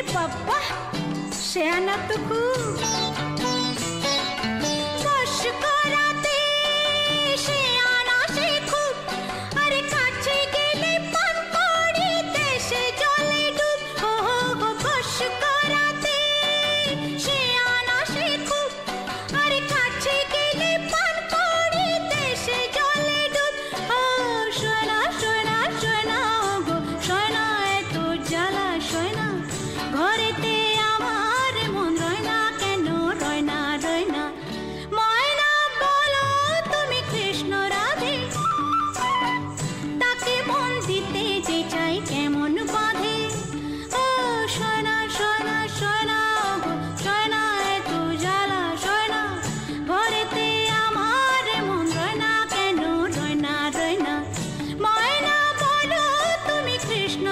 বাবা সে আনা তো খুব বস করাতে সে আনা সে খুব আরে কাছে গেলে পান করিতে সে জলে ডুব ও বস করাতে সে আনা সে খুব আরে কাছে গেলে পান করিতে সে জলে ডুব ও সোনা সোনা সোনা গো সোনা এত জ্বালা সোনা ঘরেতে আমার মন রয় না কেন রয় না রয় না ময়না বলো তুমি কৃষ্ণ রাধে তাকে মন দিতে যে চাই কেমন বাঁধে ও সোনা সোনা সোনা গো সোনা এত জ্বালা সোনা ঘরেতে আমার মন রয় না কেন রয় না রয় না ময়না বলো তুমি কৃষ্ণ